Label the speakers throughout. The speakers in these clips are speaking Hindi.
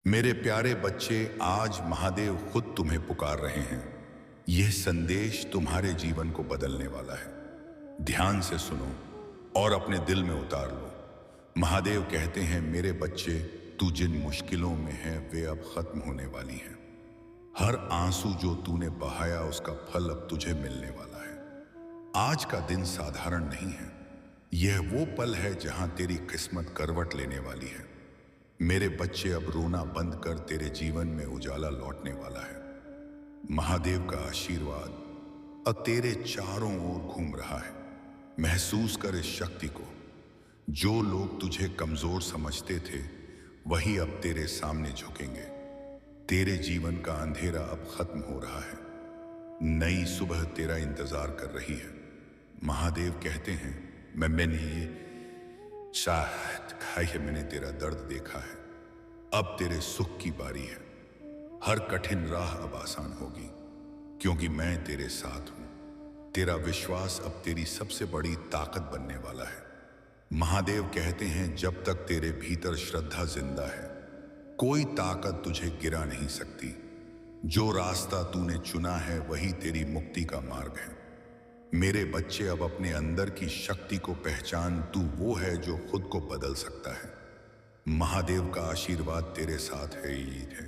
Speaker 1: मेरे प्यारे बच्चे, आज महादेव खुद तुम्हें पुकार रहे हैं। यह संदेश तुम्हारे जीवन को बदलने वाला है। ध्यान से सुनो और अपने दिल में उतार लो। महादेव कहते हैं, मेरे बच्चे, तू जिन मुश्किलों में है वे अब खत्म होने वाली हैं। हर आंसू जो तूने बहाया उसका फल अब तुझे मिलने वाला है। आज का दिन साधारण नहीं है। यह वो पल है जहां तेरी किस्मत करवट लेने वाली है। मेरे बच्चे, अब रोना बंद कर, तेरे जीवन में उजाला लौटने वाला है। महादेव का आशीर्वाद अब तेरे चारों ओर घूम रहा है। महसूस कर इस शक्ति को। जो लोग तुझे कमजोर समझते थे वही अब तेरे सामने झुकेंगे। तेरे जीवन का अंधेरा अब खत्म हो रहा है। नई सुबह तेरा इंतजार कर रही है। महादेव कहते हैं, मैंने ये शायद खाई है, मैंने तेरा दर्द देखा है। अब तेरे सुख की बारी है। हर कठिन राह अब आसान होगी क्योंकि मैं तेरे साथ हूं। तेरा विश्वास अब तेरी सबसे बड़ी ताकत बनने वाला है। महादेव कहते हैं, जब तक तेरे भीतर श्रद्धा जिंदा है कोई ताकत तुझे गिरा नहीं सकती। जो रास्ता तूने चुना है वही तेरी मुक्ति का मार्ग है। मेरे बच्चे, अब अपने अंदर की शक्ति को पहचान। तू वो है जो खुद को बदल सकता है। महादेव का आशीर्वाद तेरे साथ है। ईद है।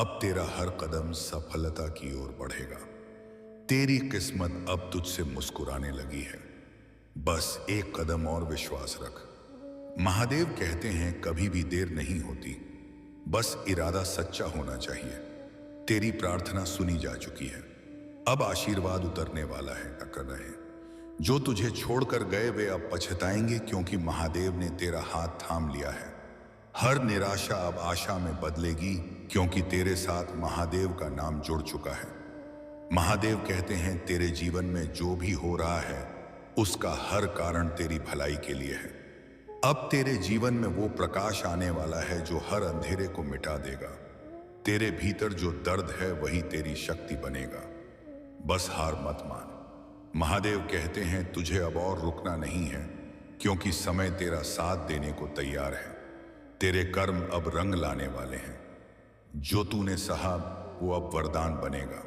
Speaker 1: अब तेरा हर कदम सफलता की ओर बढ़ेगा। तेरी किस्मत अब तुझसे मुस्कुराने लगी है। बस एक कदम और विश्वास रख। महादेव कहते हैं, कभी भी देर नहीं होती, बस इरादा सच्चा होना चाहिए। तेरी प्रार्थना सुनी जा चुकी है। अब आशीर्वाद उतरने वाला है। कर रहे जो तुझे छोड़कर गए वे अब पछताएंगे क्योंकि महादेव ने तेरा हाथ थाम लिया है। हर निराशा अब आशा में बदलेगी क्योंकि तेरे साथ महादेव का नाम जुड़ चुका है। महादेव कहते हैं, तेरे जीवन में जो भी हो रहा है उसका हर कारण तेरी भलाई के लिए है। अब तेरे जीवन में वो प्रकाश आने वाला है जो हर अंधेरे को मिटा देगा। तेरे भीतर जो दर्द है वही तेरी शक्ति बनेगा। बस हार मत मान। महादेव कहते हैं, तुझे अब और रुकना नहीं है क्योंकि समय तेरा साथ देने को तैयार है। तेरे कर्म अब रंग लाने वाले हैं। जो तूने सहा वो अब वरदान बनेगा।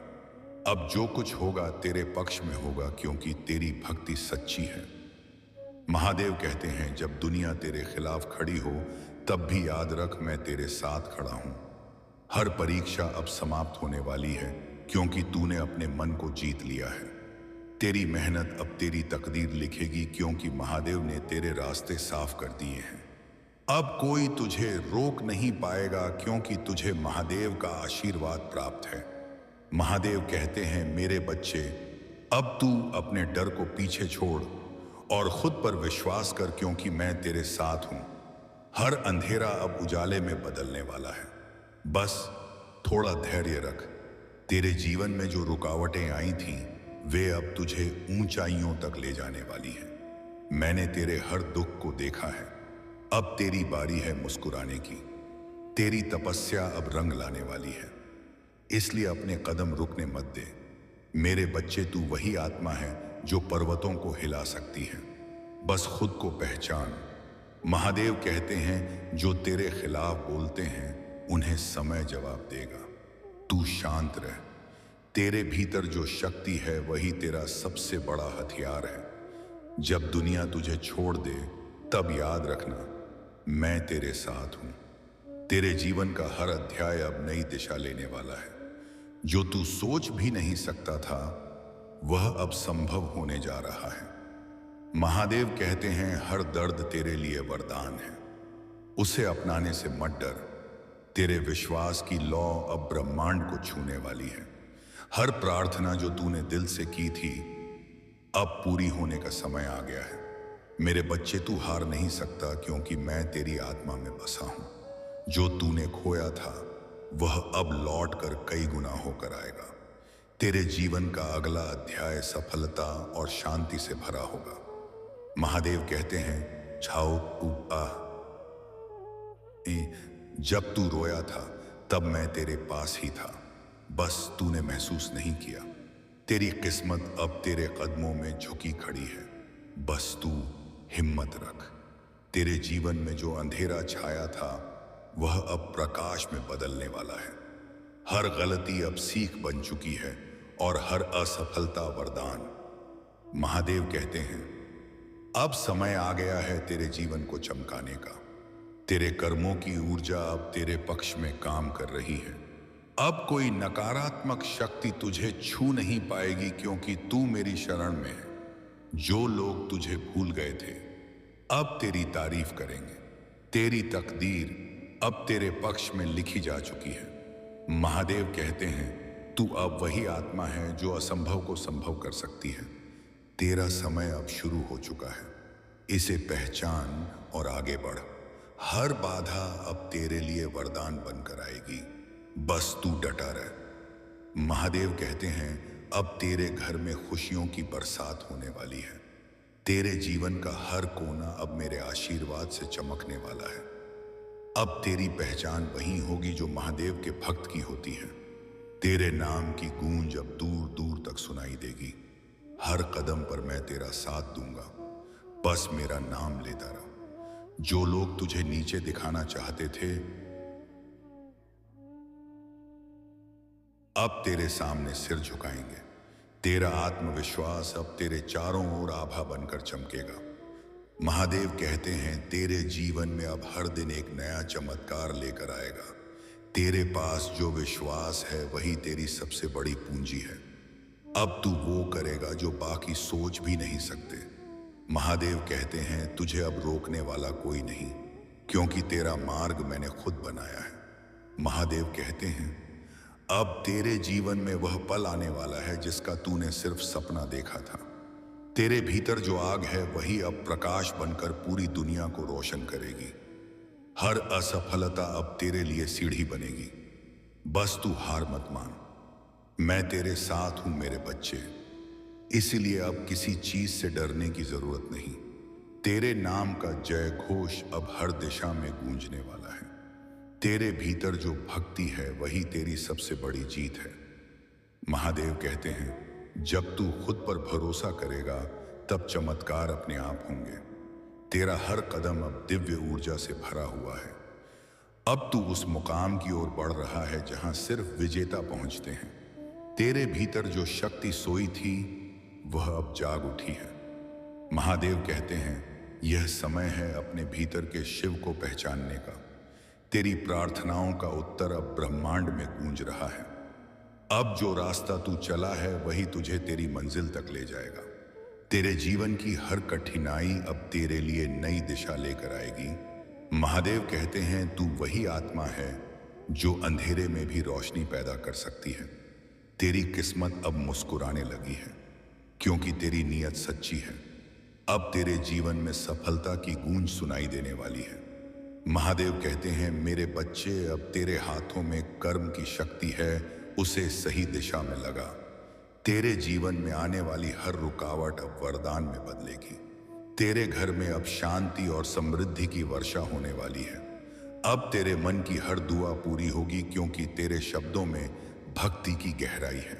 Speaker 1: अब जो कुछ होगा तेरे पक्ष में होगा क्योंकि तेरी भक्ति सच्ची है। महादेव कहते हैं, जब दुनिया तेरे खिलाफ खड़ी हो तब भी याद रख, मैं तेरे साथ खड़ा हूं। हर परीक्षा अब समाप्त होने वाली है क्योंकि तूने अपने मन को जीत लिया है। तेरी मेहनत अब तेरी तकदीर लिखेगी क्योंकि महादेव ने तेरे रास्ते साफ कर दिए हैं। अब कोई तुझे रोक नहीं पाएगा क्योंकि तुझे महादेव का आशीर्वाद प्राप्त है। महादेव कहते हैं, मेरे बच्चे, अब तू अपने डर को पीछे छोड़ और खुद पर विश्वास कर क्योंकि मैं तेरे साथ हूं। हर अंधेरा अब उजाले में बदलने वाला है। बस थोड़ा धैर्य रख। तेरे जीवन में जो रुकावटें आई थीं वे अब तुझे ऊंचाइयों तक ले जाने वाली हैं। मैंने तेरे हर दुख को देखा है। अब तेरी बारी है मुस्कुराने की। तेरी तपस्या अब रंग लाने वाली है, इसलिए अपने कदम रुकने मत दे। मेरे बच्चे, तू वही आत्मा है जो पर्वतों को हिला सकती है। बस खुद को पहचान। महादेव कहते हैं, जो तेरे खिलाफ बोलते हैं उन्हें समय जवाब देगा। तू शांत रह। तेरे भीतर जो शक्ति है वही तेरा सबसे बड़ा हथियार है। जब दुनिया तुझे छोड़ दे तब याद रखना, मैं तेरे साथ हूं। तेरे जीवन का हर अध्याय अब नई दिशा लेने वाला है। जो तू सोच भी नहीं सकता था वह अब संभव होने जा रहा है। महादेव कहते हैं, हर दर्द तेरे लिए वरदान है। उसे अपनाने से मत डर। तेरे विश्वास की लौ अब ब्रह्मांड को छूने वाली है। हर प्रार्थना जो तूने दिल से की थी अब पूरी होने का समय आ गया है। मेरे बच्चे, तू हार नहीं सकता क्योंकि मैं तेरी आत्मा में बसा हूं। जो तूने खोया था वह अब लौट कर कई गुना होकर आएगा। तेरे जीवन का अगला अध्याय सफलता और शांति से भरा होगा। महादेव कहते हैं, छाओ जब तू रोया था तब मैं तेरे पास ही था, बस तूने महसूस नहीं किया। तेरी किस्मत अब तेरे कदमों में झुकी खड़ी है। बस तू हिम्मत रख। तेरे जीवन में जो अंधेरा छाया था वह अब प्रकाश में बदलने वाला है। हर गलती अब सीख बन चुकी है और हर असफलता वरदान। महादेव कहते हैं, अब समय आ गया है तेरे जीवन को चमकाने का। तेरे कर्मों की ऊर्जा अब तेरे पक्ष में काम कर रही है। अब कोई नकारात्मक शक्ति तुझे छू नहीं पाएगी, क्योंकि तू मेरी शरण में है। जो लोग तुझे भूल गए थे अब तेरी तारीफ करेंगे। तेरी तकदीर अब तेरे पक्ष में लिखी जा चुकी है। महादेव कहते हैं, तू अब वही आत्मा है जो असंभव को संभव कर सकती है। तेरा समय अब शुरू हो चुका है। इसे पहचान और आगे बढ़। हर बाधा अब तेरे लिए वरदान बनकर आएगी। बस तू डटा रह। महादेव कहते हैं, अब तेरे घर में खुशियों की बरसात होने वाली है। तेरे जीवन का हर कोना अब मेरे आशीर्वाद से चमकने वाला है। अब तेरी पहचान वही होगी जो महादेव के भक्त की होती है। तेरे नाम की गूंज अब दूर दूर तक सुनाई देगी। हर कदम पर मैं तेरा साथ दूंगा। बस मेरा नाम लेता रहा। जो लोग तुझे नीचे दिखाना चाहते थे अब तेरे सामने सिर झुकाएंगे। तेरा आत्मविश्वास अब तेरे चारों ओर आभा बनकर चमकेगा। महादेव कहते हैं, तेरे जीवन में अब हर दिन एक नया चमत्कार लेकर आएगा। तेरे पास जो विश्वास है वही तेरी सबसे बड़ी पूंजी है। अब तू वो करेगा जो बाकी सोच भी नहीं सकते। महादेव कहते हैं, तुझे अब रोकने वाला कोई नहीं, क्योंकि तेरा मार्ग मैंने खुद बनाया है। महादेव कहते हैं, अब तेरे जीवन में वह पल आने वाला है जिसका तूने सिर्फ सपना देखा था। तेरे भीतर जो आग है वही अब प्रकाश बनकर पूरी दुनिया को रोशन करेगी। हर असफलता अब तेरे लिए सीढ़ी बनेगी। बस तू हार मत मान। मैं तेरे साथ हूं मेरे बच्चे। इसलिए अब किसी चीज से डरने की जरूरत नहीं। तेरे नाम का जय घोष अब हर दिशा में गूंजने वाला है। तेरे भीतर जो भक्ति है वही तेरी सबसे बड़ी जीत है। महादेव कहते हैं, जब तू खुद पर भरोसा करेगा तब चमत्कार अपने आप होंगे। तेरा हर कदम अब दिव्य ऊर्जा से भरा हुआ है। अब तू उस मुकाम की ओर बढ़ रहा है जहां सिर्फ विजेता पहुंचते हैं। तेरे भीतर जो शक्ति सोई थी वह अब जाग उठी है। महादेव कहते हैं, यह समय है अपने भीतर के शिव को पहचानने का। तेरी प्रार्थनाओं का उत्तर अब ब्रह्मांड में गूंज रहा है। अब जो रास्ता तू चला है वही तुझे तेरी मंजिल तक ले जाएगा। तेरे जीवन की हर कठिनाई अब तेरे लिए नई दिशा लेकर आएगी। महादेव कहते हैं, तू वही आत्मा है जो अंधेरे में भी रोशनी पैदा कर सकती है। तेरी किस्मत अब मुस्कुराने लगी है, क्योंकि तेरी नीयत सच्ची है। अब तेरे जीवन में सफलता की गूंज सुनाई देने वाली है। महादेव कहते हैं, मेरे बच्चे, अब तेरे हाथों में कर्म की शक्ति है, उसे सही दिशा में लगा। तेरे जीवन में आने वाली हर रुकावट अब वरदान में बदलेगी। तेरे घर में अब शांति और समृद्धि की वर्षा होने वाली है। अब तेरे मन की हर दुआ पूरी होगी, क्योंकि तेरे शब्दों में भक्ति की गहराई है।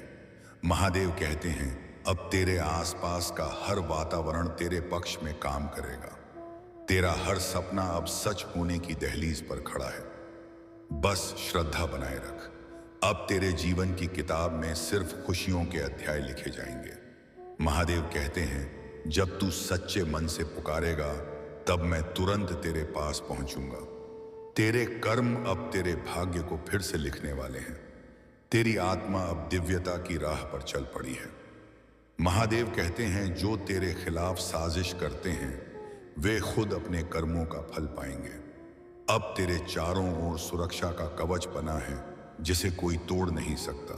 Speaker 1: महादेव कहते हैं, अब तेरे आसपास का हर वातावरण तेरे पक्ष में काम करेगा। तेरा हर सपना अब सच होने की दहलीज पर खड़ा है। बस श्रद्धा बनाए रख। अब तेरे जीवन की किताब में सिर्फ खुशियों के अध्याय लिखे जाएंगे। महादेव कहते हैं, जब तू सच्चे मन से पुकारेगा तब मैं तुरंत तेरे पास पहुंचूंगा। तेरे कर्म अब तेरे भाग्य को फिर से लिखने वाले हैं। तेरी आत्मा अब दिव्यता की राह पर चल पड़ी है। महादेव कहते हैं, जो तेरे खिलाफ साजिश करते हैं वे खुद अपने कर्मों का फल पाएंगे। अब तेरे चारों ओर सुरक्षा का कवच बना है जिसे कोई तोड़ नहीं सकता।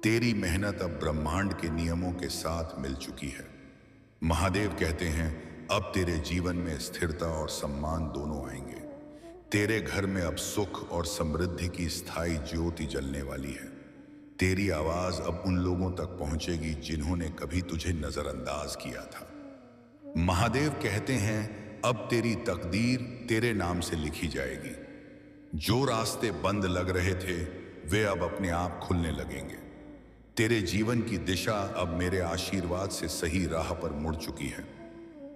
Speaker 1: तेरी मेहनत अब ब्रह्मांड के नियमों के साथ मिल चुकी है। महादेव कहते हैं, अब तेरे जीवन में स्थिरता और सम्मान दोनों आएंगे। तेरे घर में अब सुख और समृद्धि की स्थायी ज्योति जलने वाली है। तेरी आवाज अब उन लोगों तक पहुंचेगी जिन्होंने कभी तुझे नजरअंदाज किया था। महादेव कहते हैं, अब तेरी तकदीर तेरे नाम से लिखी जाएगी। जो रास्ते बंद लग रहे थे वे अब अपने आप खुलने लगेंगे। तेरे जीवन की दिशा अब मेरे आशीर्वाद से सही राह पर मुड़ चुकी है।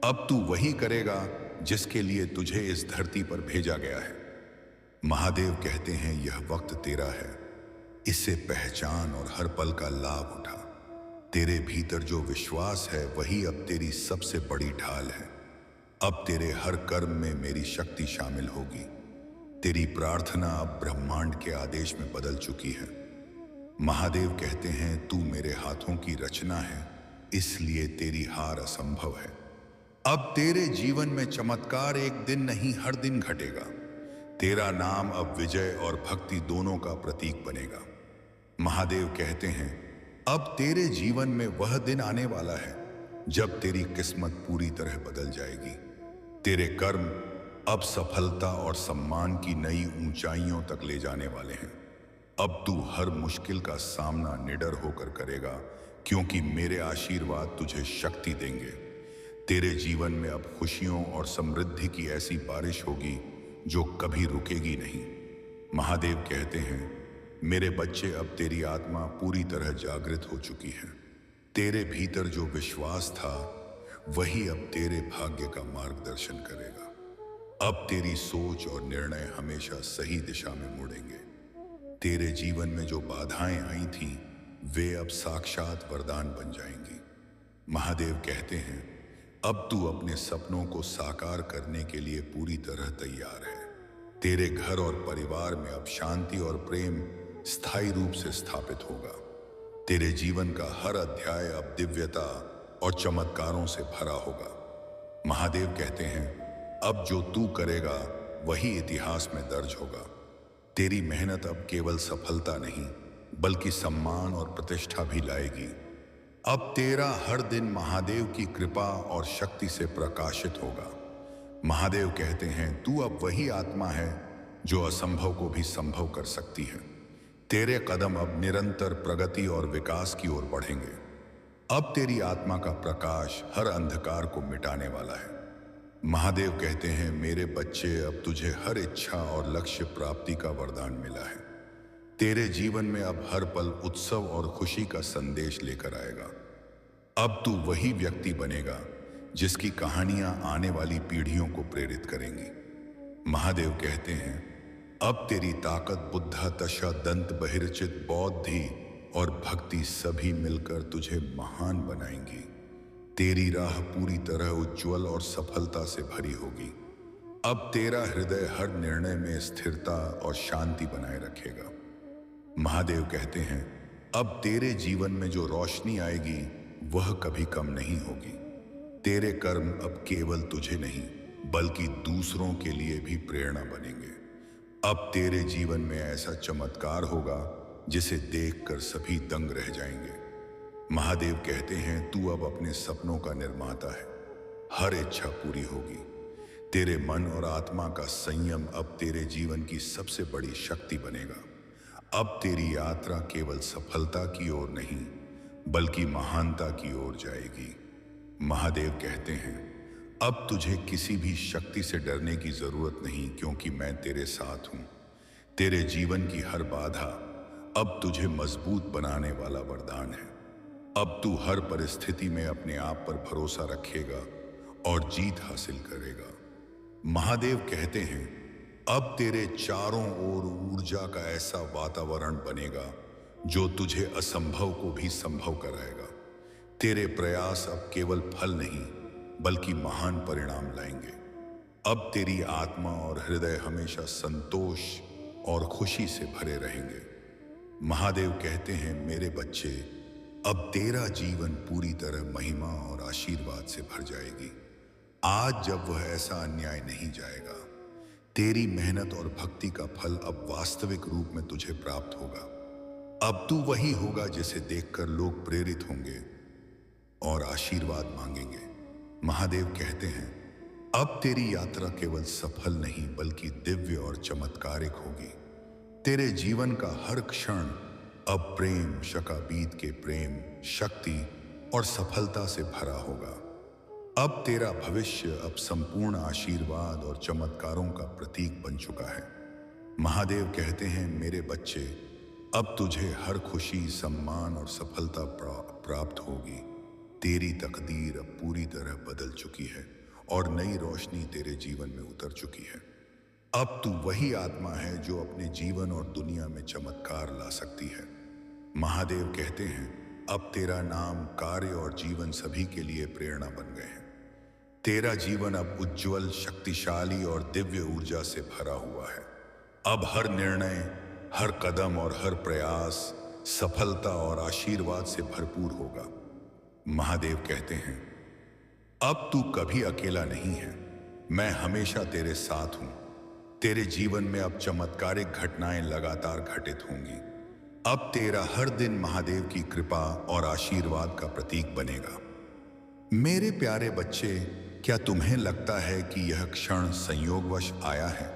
Speaker 1: अब तू वही करेगा जिसके लिए तुझे इस धरती पर भेजा गया है। महादेव कहते हैं यह वक्त तेरा है, इससे पहचान और हर पल का लाभ उठा। तेरे भीतर जो विश्वास है वही अब तेरी सबसे बड़ी ढाल है। अब तेरे हर कर्म में मेरी शक्ति शामिल होगी। तेरी प्रार्थना अब ब्रह्मांड के आदेश में बदल चुकी है। महादेव कहते हैं तू मेरे हाथों की रचना है, इसलिए तेरी हार असंभव है। अब तेरे जीवन में चमत्कार एक दिन नहीं हर दिन घटेगा। तेरा नाम अब विजय और भक्ति दोनों का प्रतीक बनेगा। महादेव कहते हैं अब तेरे जीवन में वह दिन आने वाला है जब तेरी किस्मत पूरी तरह बदल जाएगी। तेरे कर्म अब सफलता और सम्मान की नई ऊंचाइयों तक ले जाने वाले हैं। अब तू हर मुश्किल का सामना निडर होकर करेगा, क्योंकि मेरे आशीर्वाद तुझे शक्ति देंगे। तेरे जीवन में अब खुशियों और समृद्धि की ऐसी बारिश होगी जो कभी रुकेगी नहीं। महादेव कहते हैं मेरे बच्चे, अब तेरी आत्मा पूरी तरह जागृत हो चुकी है। तेरे भीतर जो विश्वास था वही अब तेरे भाग्य का मार्गदर्शन करेगा। अब तेरी सोच और निर्णय हमेशा सही दिशा में मुड़ेंगे। तेरे जीवन में जो बाधाएं आई थीं वे अब साक्षात वरदान बन जाएंगी। महादेव कहते हैं अब तू अपने सपनों को साकार करने के लिए पूरी तरह तैयार है। तेरे घर और परिवार में अब शांति और प्रेम स्थायी रूप से स्थापित होगा। तेरे जीवन का हर अध्याय अब दिव्यता और चमत्कारों से भरा होगा। महादेव कहते हैं अब जो तू करेगा वही इतिहास में दर्ज होगा। तेरी मेहनत अब केवल सफलता नहीं बल्कि सम्मान और प्रतिष्ठा भी लाएगी। अब तेरा हर दिन महादेव की कृपा और शक्ति से प्रकाशित होगा। महादेव कहते हैं तू अब वही आत्मा है जो असंभव को भी संभव कर सकती है। तेरे कदम अब निरंतर प्रगति और विकास की ओर बढ़ेंगे। अब तेरी आत्मा का प्रकाश हर अंधकार को मिटाने वाला है। महादेव कहते हैं मेरे बच्चे, अब तुझे हर इच्छा और लक्ष्य प्राप्ति का वरदान मिला है। तेरे जीवन में अब हर पल उत्सव और खुशी का संदेश लेकर आएगा। अब तू वही व्यक्ति बनेगा जिसकी कहानियां आने वाली पीढ़ियों को प्रेरित करेंगी। महादेव कहते हैं अब तेरी ताकत बुद्धा, तशा, दंत, बहिर्चित, बौद्धि और भक्ति सभी मिलकर तुझे महान बनाएंगी। तेरी राह पूरी तरह उज्जवल और सफलता से भरी होगी। अब तेरा हृदय हर निर्णय में स्थिरता और शांति बनाए रखेगा। महादेव कहते हैं अब तेरे जीवन में जो रोशनी आएगी वह कभी कम नहीं होगी। तेरे कर्म अब केवल तुझे नहीं बल्कि दूसरों के लिए भी प्रेरणा बनेंगे। अब तेरे जीवन में ऐसा चमत्कार होगा जिसे देखकर सभी दंग रह जाएंगे। महादेव कहते हैं तू अब अपने सपनों का निर्माता है। हर इच्छा पूरी होगी। तेरे मन और आत्मा का संयम अब तेरे जीवन की सबसे बड़ी शक्ति बनेगा। अब तेरी यात्रा केवल सफलता की ओर नहीं बल्कि महानता की ओर जाएगी। महादेव कहते हैं अब तुझे किसी भी शक्ति से डरने की जरूरत नहीं, क्योंकि मैं तेरे साथ हूं। तेरे जीवन की हर बाधा अब तुझे मजबूत बनाने वाला वरदान है। अब तू हर परिस्थिति में अपने आप पर भरोसा रखेगा और जीत हासिल करेगा। महादेव कहते हैं अब तेरे चारों ओर ऊर्जा का ऐसा वातावरण बनेगा जो तुझे असंभव को भी संभव कराएगा। तेरे प्रयास अब केवल फल नहीं बल्कि महान परिणाम लाएंगे। अब तेरी आत्मा और हृदय हमेशा संतोष और खुशी से भरे रहेंगे। महादेव कहते हैं मेरे बच्चे, अब तेरा जीवन पूरी तरह महिमा और आशीर्वाद से भर जाएगी। आज जब वह ऐसा अन्याय नहीं जाएगा, तेरी मेहनत और भक्ति का फल अब वास्तविक रूप में तुझे प्राप्त होगा। अब तू वही होगा जिसे देखकर लोग प्रेरित होंगे और आशीर्वाद मांगेंगे। महादेव कहते हैं अब तेरी यात्रा केवल सफल नहीं बल्कि दिव्य और चमत्कारिक होगी। तेरे जीवन का हर क्षण अब प्रेम, शकाबीत के प्रेम, शक्ति और सफलता से भरा होगा। अब तेरा भविष्य अब संपूर्ण आशीर्वाद और चमत्कारों का प्रतीक बन चुका है। महादेव कहते हैं मेरे बच्चे, अब तुझे हर खुशी, सम्मान और सफलता प्राप्त होगी। तेरी तकदीर अब पूरी तरह बदल चुकी है और नई रोशनी तेरे जीवन में उतर चुकी है। अब तू वही आत्मा है जो अपने जीवन और दुनिया में चमत्कार ला सकती है। महादेव कहते हैं, अब तेरा नाम, कार्य और जीवन सभी के लिए प्रेरणा बन गए हैं। तेरा जीवन अब उज्जवल, शक्तिशाली और दिव्य ऊर्जा से भरा हुआ है। अब हर निर्णय, हर कदम और हर प्रयास सफलता और आशीर्वाद से भरपूर होगा। महादेव कहते हैं, अब तू कभी अकेला नहीं है, मैं हमेशा तेरे साथ हूं। तेरे जीवन में अब चमत्कारिक घटनाएं लगातार घटित होंगी। अब तेरा हर दिन महादेव की कृपा और आशीर्वाद का प्रतीक बनेगा। मेरे प्यारे बच्चे, क्या तुम्हें लगता है कि यह क्षण संयोगवश आया है?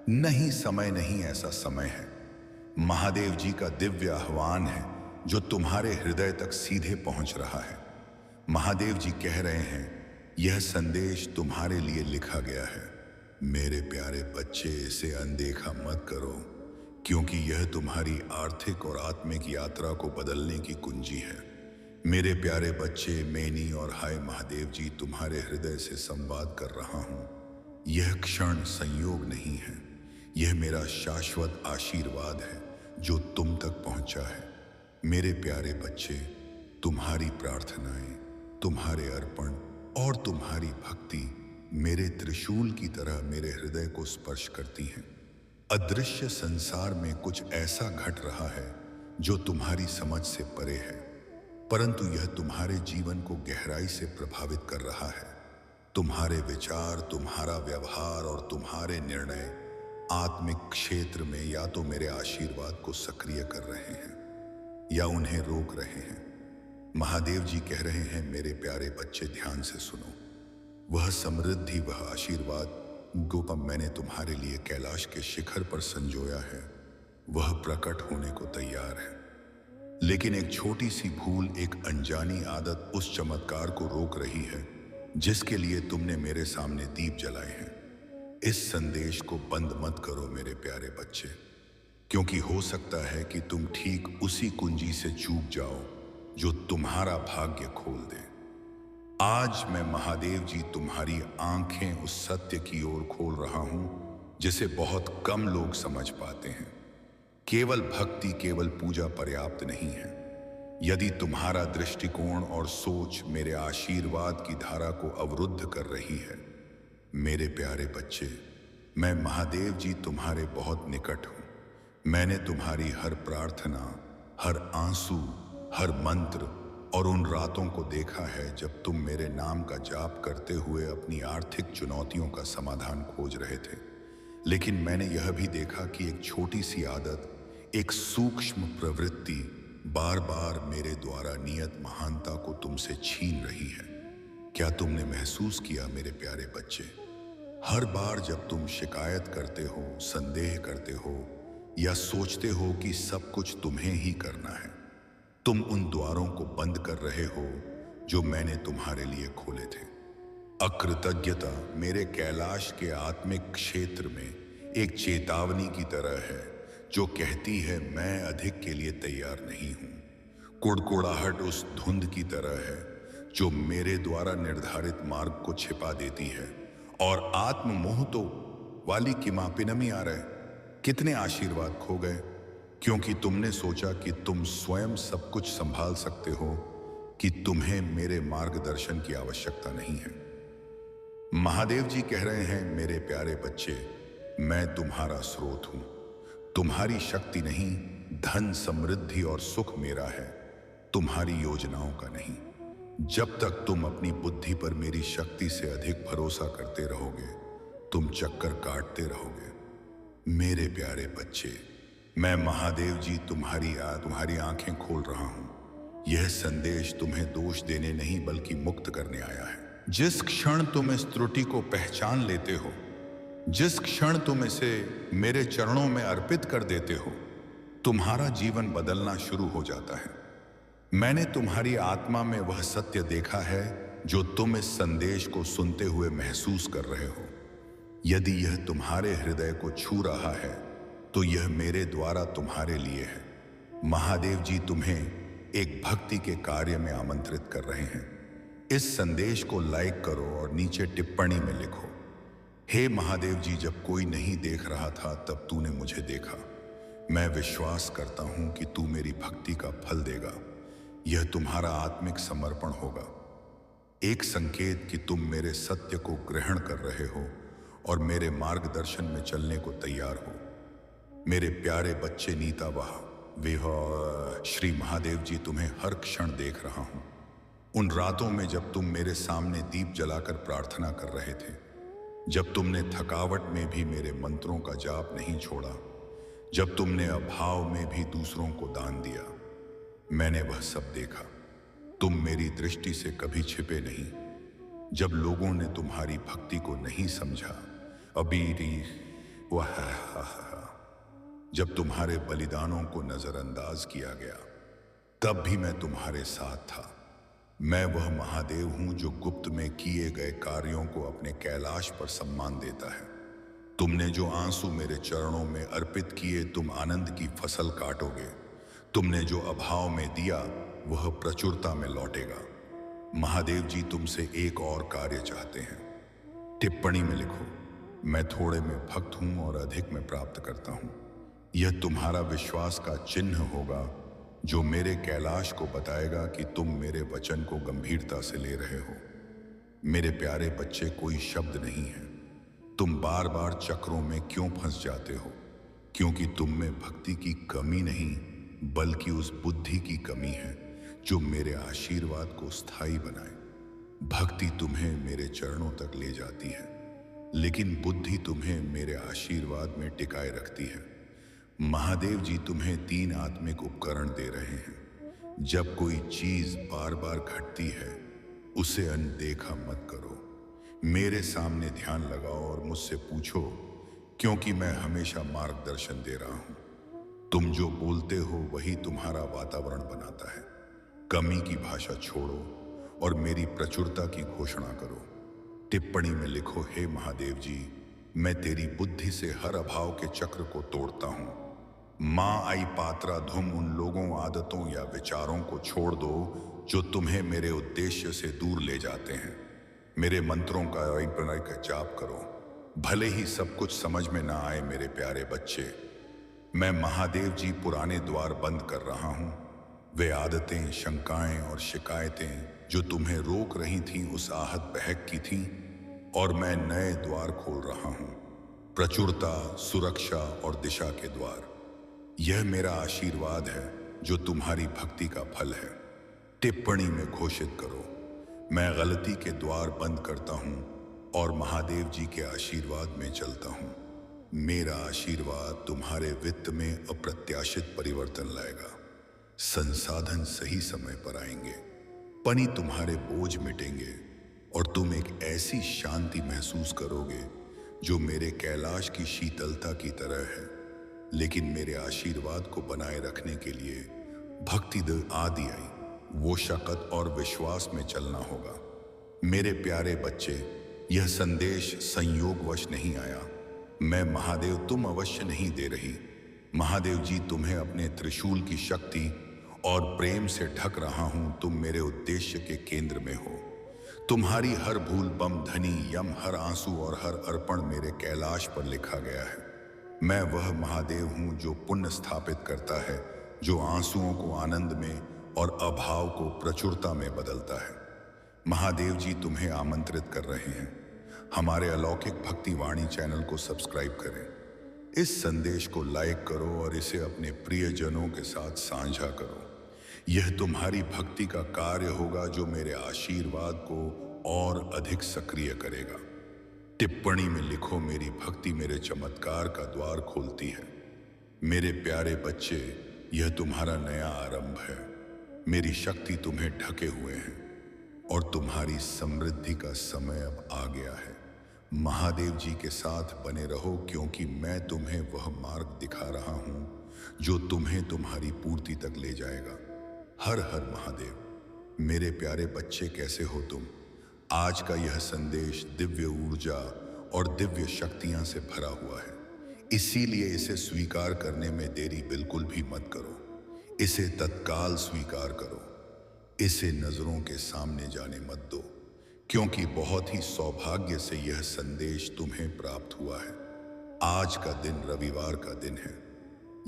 Speaker 1: नहीं, समय नहीं ऐसा समय है। महादेव जी का दिव्य आह्वान है जो तुम्हारे हृदय तक सीधे पहुंच रहा है। महादेव जी कह रहे हैं, यह संदेश तुम्हारे लिए लिखा गया है। मेरे प्यारे बच्चे, इसे अनदेखा मत करो, क्योंकि यह तुम्हारी आर्थिक और आत्मिक यात्रा को बदलने की कुंजी है। मेरे प्यारे बच्चे, मैनी और हाय महादेव जी तुम्हारे हृदय से संवाद कर रहा हूं। यह क्षण संयोग नहीं है, यह मेरा शाश्वत आशीर्वाद है जो तुम तक पहुंचा है। मेरे प्यारे बच्चे, तुम्हारी प्रार्थनाएं, तुम्हारे अर्पण और तुम्हारी भक्ति मेरे त्रिशूल की तरह मेरे हृदय को स्पर्श करती हैं। अदृश्य संसार में कुछ ऐसा घट रहा है जो तुम्हारी समझ से परे है, परंतु यह तुम्हारे जीवन को गहराई से प्रभावित कर रहा है। तुम्हारे विचार, तुम्हारा व्यवहार और तुम्हारे निर्णय आत्मिक क्षेत्र में या तो मेरे आशीर्वाद को सक्रिय कर रहे हैं या उन्हें रोक रहे हैं। महादेव जी कह रहे हैं, मेरे प्यारे बच्चे ध्यान से सुनो। वह समृद्धि, वह आशीर्वाद गोपम मैंने तुम्हारे लिए कैलाश के शिखर पर संजोया है, वह प्रकट होने को तैयार है। लेकिन एक छोटी सी भूल, एक अनजानी आदत उस चमत्कार को रोक रही है जिसके लिए तुमने मेरे सामने दीप जलाए हैं। इस संदेश को बंद मत करो मेरे प्यारे बच्चे, क्योंकि हो सकता है कि तुम ठीक उसी कुंजी से चूक जाओ जो तुम्हारा भाग्य खोल दे। आज मैं महादेव जी तुम्हारी आंखें उस सत्य की ओर खोल रहा हूं जिसे बहुत कम लोग समझ पाते हैं। केवल भक्ति, केवल पूजा पर्याप्त नहीं है। यदि तुम्हारा दृष्टिकोण और सोच मेरे आशीर्वाद की धारा को अवरुद्ध कर रही है, मेरे प्यारे बच्चे, मैं महादेव जी तुम्हारे बहुत निकट हूं। मैंने तुम्हारी हर प्रार्थना, हर आंसू, हर मंत्र और उन रातों को देखा है जब तुम मेरे नाम का जाप करते हुए अपनी आर्थिक चुनौतियों का समाधान खोज रहे थे। लेकिन मैंने यह भी देखा कि एक छोटी सी आदत, एक सूक्ष्म प्रवृत्ति बार बार मेरे द्वारा नियत महानता को तुमसे छीन रही है। क्या तुमने महसूस किया मेरे प्यारे बच्चे? हर बार जब तुम शिकायत करते हो, संदेह करते हो या सोचते हो कि सब कुछ तुम्हें ही करना है, तुम उन द्वारों को बंद कर रहे हो जो मैंने तुम्हारे लिए खोले थे। अकृतज्ञता मेरे कैलाश के आत्मिक क्षेत्र में एक चेतावनी की तरह है जो कहती है मैं अधिक के लिए तैयार नहीं हूं। कुड़कुड़ाहट उस धुंध की तरह है जो मेरे द्वारा निर्धारित मार्ग को छिपा देती है। और आत्ममोह तो वाली किमापिनमी आ रहे, कितने आशीर्वाद खो गए क्योंकि तुमने सोचा कि तुम स्वयं सब कुछ संभाल सकते हो, कि तुम्हें मेरे मार्गदर्शन की आवश्यकता नहीं है। महादेव जी कह रहे हैं, मेरे प्यारे बच्चे, मैं तुम्हारा स्रोत हूं। तुम्हारी शक्ति नहीं, धन, समृद्धि और सुख मेरा है, तुम्हारी योजनाओं का नहीं। जब तक तुम अपनी बुद्धि पर मेरी शक्ति से अधिक भरोसा करते रहोगे, तुम चक्कर काटते रहोगे। मेरे प्यारे बच्चे, मैं महादेव जी तुम्हारी आंखें खोल रहा हूं। यह संदेश तुम्हें दोष देने नहीं बल्कि मुक्त करने आया है। जिस क्षण तुम इस त्रुटि को पहचान लेते हो, जिस क्षण तुम इसे मेरे चरणों में अर्पित कर देते हो, तुम्हारा जीवन बदलना शुरू हो जाता है। मैंने तुम्हारी आत्मा में वह सत्य देखा है जो तुम इस संदेश को सुनते हुए महसूस कर रहे हो। यदि यह तुम्हारे हृदय को छू रहा है तो यह मेरे द्वारा तुम्हारे लिए है। महादेव जी तुम्हें एक भक्ति के कार्य में आमंत्रित कर रहे हैं। इस संदेश को लाइक करो और नीचे टिप्पणी में लिखो, हे महादेव जी, जब कोई नहीं देख रहा था तब तूने मुझे देखा। मैं विश्वास करता हूं कि तू मेरी भक्ति का फल देगा। यह तुम्हारा आत्मिक समर्पण होगा, एक संकेत कि तुम मेरे सत्य को ग्रहण कर रहे हो और मेरे मार्गदर्शन में चलने को तैयार हो। मेरे प्यारे बच्चे नीता वाह विह श्री महादेव जी, तुम्हें हर क्षण देख रहा हूं। उन रातों में जब तुम मेरे सामने दीप जलाकर प्रार्थना कर रहे थे, जब तुमने थकावट में भी मेरे मंत्रों का जाप नहीं छोड़ा, जब तुमने अभाव में भी दूसरों को दान दिया, मैंने वह सब देखा। तुम मेरी दृष्टि से कभी छिपे नहीं। जब लोगों ने तुम्हारी भक्ति को नहीं समझा, अबीरी वह जब तुम्हारे बलिदानों को नजरअंदाज किया गया, तब भी मैं तुम्हारे साथ था। मैं वह महादेव हूं जो गुप्त में किए गए कार्यों को अपने कैलाश पर सम्मान देता है। तुमने जो आंसू मेरे चरणों में अर्पित किए, तुम आनंद की फसल काटोगे। तुमने जो अभाव में दिया, वह प्रचुरता में लौटेगा। महादेव जी तुमसे एक और कार्य चाहते हैं। टिप्पणी में लिखो, मैं थोड़े में भक्त हूं और अधिक में प्राप्त करता हूं। यह तुम्हारा विश्वास का चिन्ह होगा जो मेरे कैलाश को बताएगा कि तुम मेरे वचन को गंभीरता से ले रहे हो। मेरे प्यारे बच्चे, कोई शब्द नहीं है। तुम बार बार चक्रों में क्यों फंस जाते हो? क्योंकि तुम में भक्ति की कमी नहीं, बल्कि उस बुद्धि की कमी है जो मेरे आशीर्वाद को स्थायी बनाए। भक्ति तुम्हें मेरे चरणों तक ले जाती है, लेकिन बुद्धि तुम्हें मेरे आशीर्वाद में टिकाए रखती है। महादेव जी तुम्हें 3 आत्मिक उपकरण दे रहे हैं। जब कोई चीज बार बार घटती है, उसे अनदेखा मत करो। मेरे सामने ध्यान लगाओ और मुझसे पूछो, क्योंकि मैं हमेशा मार्गदर्शन दे रहा हूं। तुम जो बोलते हो वही तुम्हारा वातावरण बनाता है। कमी की भाषा छोड़ो और मेरी प्रचुरता की घोषणा करो। टिप्पणी में लिखो, हे महादेव जी, मैं तेरी बुद्धि से हर अभाव के चक्र को तोड़ता हूं। मां आई पात्रा धुम, उन लोगों, आदतों या विचारों को छोड़ दो जो तुम्हें मेरे उद्देश्य से दूर ले जाते हैं। मेरे मंत्रों का जाप करो, भले ही सब कुछ समझ में ना आए। मेरे प्यारे बच्चे, मैं महादेव जी पुराने द्वार बंद कर रहा हूं। वे आदतें, शंकाएं और शिकायतें जो तुम्हें रोक रही थीं, उस आहत बहक की थीं, और मैं नए द्वार खोल रहा हूं। प्रचुरता, सुरक्षा और दिशा के द्वार। यह मेरा आशीर्वाद है जो तुम्हारी भक्ति का फल है। टिप्पणी में घोषित करो, मैं गलती के द्वार बंद करता हूं और महादेव जी के आशीर्वाद में चलता हूं। मेरा आशीर्वाद तुम्हारे वित्त में अप्रत्याशित परिवर्तन लाएगा। संसाधन सही समय पर आएंगे, पनी तुम्हारे बोझ मिटेंगे और तुम एक ऐसी शांति महसूस करोगे जो मेरे कैलाश की शीतलता की तरह है। लेकिन मेरे आशीर्वाद को बनाए रखने के लिए भक्ति आदि आई, वो शक्ति और विश्वास में चलना होगा। मेरे प्यारे बच्चे, यह संदेश संयोगवश नहीं आया। मैं महादेव तुम अवश्य नहीं दे रही। महादेव जी तुम्हें अपने त्रिशूल की शक्ति और प्रेम से ढक रहा हूं। तुम मेरे उद्देश्य के केंद्र में हो। तुम्हारी हर भूल, बम, धनी, यम, हर आंसू और हर अर्पण मेरे कैलाश पर लिखा गया है। मैं वह महादेव हूं जो पुण्य स्थापित करता है, जो आंसुओं को आनंद में और अभाव को प्रचुरता में बदलता है। महादेव जी तुम्हें आमंत्रित कर रहे हैं, हमारे अलौकिक भक्ति वाणी चैनल को सब्सक्राइब करें। इस संदेश को लाइक करो और इसे अपने प्रियजनों के साथ साझा करो। यह तुम्हारी भक्ति का कार्य होगा जो मेरे आशीर्वाद को और अधिक सक्रिय करेगा। टिप्पणी में लिखो, मेरी भक्ति मेरे चमत्कार का द्वार खोलती है। मेरे प्यारे बच्चे, यह तुम्हारा नया आरंभ है। मेरी शक्ति तुम्हें ढके हुए है और तुम्हारी समृद्धि का समय अब आ गया है। महादेव जी के साथ बने रहो, क्योंकि मैं तुम्हें वह मार्ग दिखा रहा हूं जो तुम्हें तुम्हारी पूर्ति तक ले जाएगा। हर हर महादेव। मेरे प्यारे बच्चे, कैसे हो तुम? आज का यह संदेश दिव्य ऊर्जा और दिव्य शक्तियां से भरा हुआ है, इसीलिए इसे स्वीकार करने में देरी बिल्कुल भी मत करो। इसे तत्काल स्वीकार करो। इसे नजरों के सामने जाने मत दो। क्योंकि बहुत ही सौभाग्य से यह संदेश तुम्हें प्राप्त हुआ है। आज का दिन रविवार का दिन है।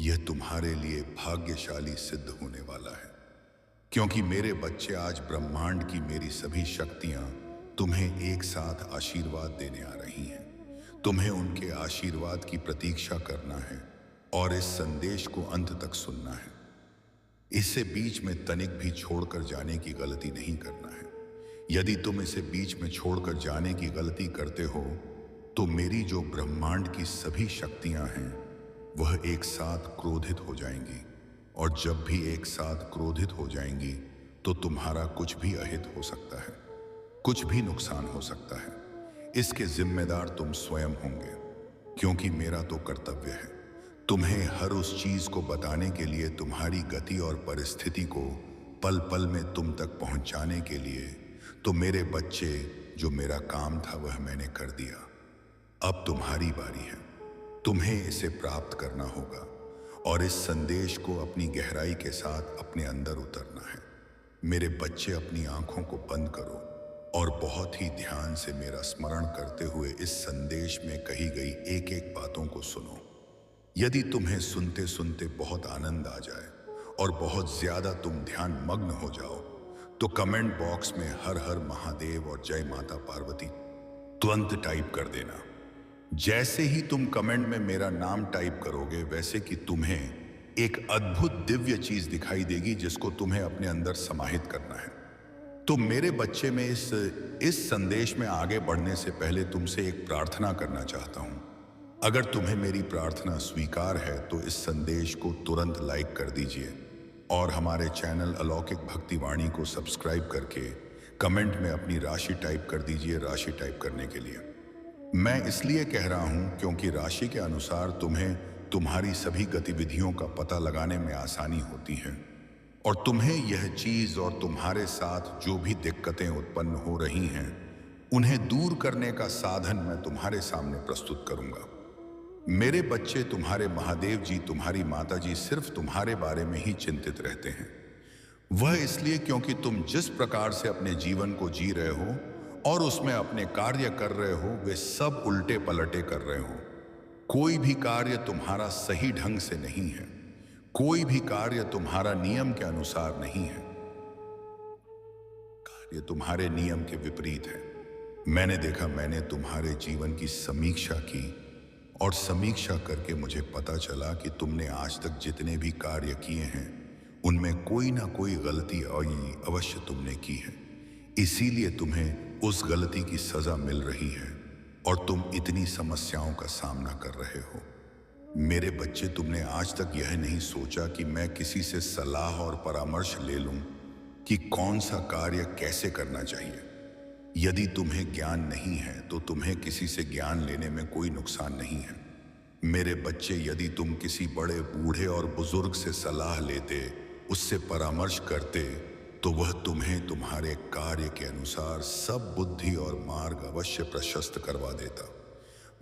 Speaker 1: यह तुम्हारे लिए भाग्यशाली सिद्ध होने वाला है, क्योंकि मेरे बच्चे आज ब्रह्मांड की मेरी सभी शक्तियां तुम्हें एक साथ आशीर्वाद देने आ रही हैं। तुम्हें उनके आशीर्वाद की प्रतीक्षा करना है और इस संदेश को अंत तक सुनना है। इसे बीच में तनिक भी छोड़कर जाने की गलती नहीं करना है। यदि तुम इसे बीच में छोड़कर जाने की गलती करते हो तो मेरी जो ब्रह्मांड की सभी शक्तियां हैं वह एक साथ क्रोधित हो जाएंगी, और जब भी एक साथ क्रोधित हो जाएंगी तो तुम्हारा कुछ भी अहित हो सकता है, कुछ भी नुकसान हो सकता है। इसके जिम्मेदार तुम स्वयं होंगे, क्योंकि मेरा तो कर्तव्य है तुम्हें हर उस चीज को बताने के लिए, तुम्हारी गति और परिस्थिति को पल पल में तुम तक पहुंचाने के लिए। तो मेरे बच्चे, जो मेरा काम था वह मैंने कर दिया। अब तुम्हारी बारी है। तुम्हें इसे प्राप्त करना होगा और इस संदेश को अपनी गहराई के साथ अपने अंदर उतरना है। मेरे बच्चे, अपनी आंखों को बंद करो और बहुत ही ध्यान से मेरा स्मरण करते हुए इस संदेश में कही गई एक एक बातों को सुनो। यदि तुम्हें सुनते सुनते बहुत आनंद आ जाए और बहुत ज्यादा तुम ध्यान मग्न हो जाओ तो कमेंट बॉक्स में हर हर महादेव और जय माता पार्वती तुरंत टाइप कर देना। जैसे ही तुम कमेंट में मेरा नाम टाइप करोगे, वैसे कि तुम्हें एक अद्भुत दिव्य चीज दिखाई देगी जिसको तुम्हें अपने अंदर समाहित करना है। तो मेरे बच्चे, में इस संदेश में आगे बढ़ने से पहले तुमसे एक प्रार्थना करना चाहता हूं। अगर तुम्हें मेरी प्रार्थना स्वीकार है तो इस संदेश को तुरंत लाइक कर दीजिए और हमारे चैनल अलौकिक भक्ति वाणी को सब्सक्राइब करके कमेंट में अपनी राशि टाइप कर दीजिए। राशि टाइप करने के लिए मैं इसलिए कह रहा हूं क्योंकि राशि के अनुसार तुम्हें तुम्हारी सभी गतिविधियों का पता लगाने में आसानी होती है, और तुम्हें यह चीज और तुम्हारे साथ जो भी दिक्कतें उत्पन्न हो रही हैं उन्हें दूर करने का साधन मैं तुम्हारे सामने प्रस्तुत करूंगा। मेरे बच्चे, तुम्हारे महादेव जी, तुम्हारी माता जी सिर्फ तुम्हारे बारे में ही चिंतित रहते हैं। वह इसलिए क्योंकि तुम जिस प्रकार से अपने जीवन को जी रहे हो और उसमें अपने कार्य कर रहे हो, वे सब उल्टे पलटे कर रहे हो। कोई भी कार्य तुम्हारा सही ढंग से नहीं है। कोई भी कार्य तुम्हारा नियम के अनुसार नहीं है। कार्य तुम्हारे नियम के विपरीत है। मैंने देखा, मैंने तुम्हारे जीवन की समीक्षा की और समीक्षा करके मुझे पता चला कि तुमने आज तक जितने भी कार्य किए हैं उनमें कोई ना कोई गलती अवश्य तुमने की है। इसीलिए तुम्हें उस गलती की सजा मिल रही है और तुम इतनी समस्याओं का सामना कर रहे हो। मेरे बच्चे, तुमने आज तक यह नहीं सोचा कि मैं किसी से सलाह और परामर्श ले लूं कि कौन सा कार्य कैसे करना चाहिए। यदि तुम्हें ज्ञान नहीं है तो तुम्हें किसी से ज्ञान लेने में कोई नुकसान नहीं है। मेरे बच्चे, यदि तुम किसी बड़े बूढ़े और बुजुर्ग से सलाह लेते, उससे परामर्श करते, तो वह तुम्हें तुम्हारे कार्य के अनुसार सब बुद्धि और मार्ग अवश्य प्रशस्त करवा देता।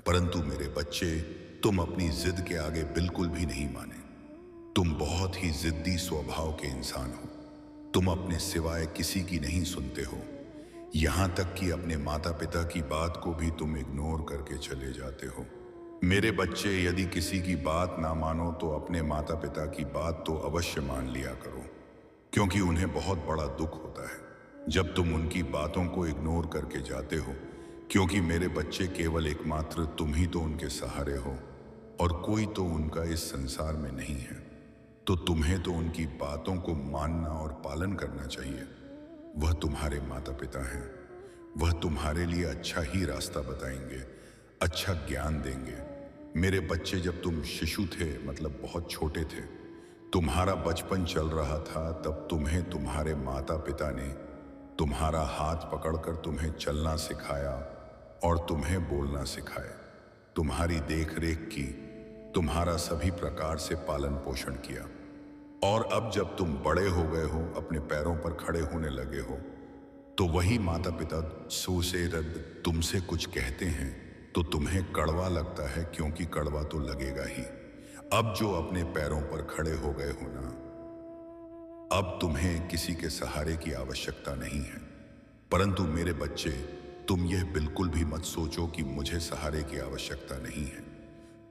Speaker 1: परंतु मेरे बच्चे, तुम अपनी जिद के आगे बिल्कुल भी नहीं माने। तुम बहुत ही जिद्दी स्वभाव के इंसान हो। तुम अपने सिवाय किसी की नहीं सुनते हो। यहां तक कि अपने माता पिता की बात को भी तुम इग्नोर करके चले जाते हो। मेरे बच्चे, यदि किसी की बात ना मानो तो अपने माता पिता की बात तो अवश्य मान लिया करो, क्योंकि उन्हें बहुत बड़ा दुख होता है जब तुम उनकी बातों को इग्नोर करके जाते हो। क्योंकि मेरे बच्चे, केवल एकमात्र तुम ही तो उनके सहारे हो और कोई तो उनका इस संसार में नहीं है। तो तुम्हें तो उनकी बातों को मानना और पालन करना चाहिए। वह तुम्हारे माता पिता हैं। वह तुम्हारे लिए अच्छा ही रास्ता बताएंगे, अच्छा ज्ञान देंगे। मेरे बच्चे, जब तुम शिशु थे, मतलब बहुत छोटे थे, तुम्हारा बचपन चल रहा था, तब तुम्हें तुम्हारे माता पिता ने तुम्हारा हाथ पकड़कर तुम्हें चलना सिखाया और तुम्हें बोलना सिखाया, तुम्हारी देख रेख की, तुम्हारा सभी प्रकार से पालन पोषण किया। और अब जब तुम बड़े हो गए हो, अपने पैरों पर खड़े होने लगे हो, तो वही माता पिता से तुमसे कुछ कहते हैं तो तुम्हें कड़वा लगता है, क्योंकि कड़वा तो लगेगा ही। अब जो अपने पैरों पर खड़े हो गए हो ना, अब तुम्हें किसी के सहारे की आवश्यकता नहीं है। परंतु मेरे बच्चे, तुम यह बिल्कुल भी मत सोचो कि मुझे सहारे की आवश्यकता नहीं है।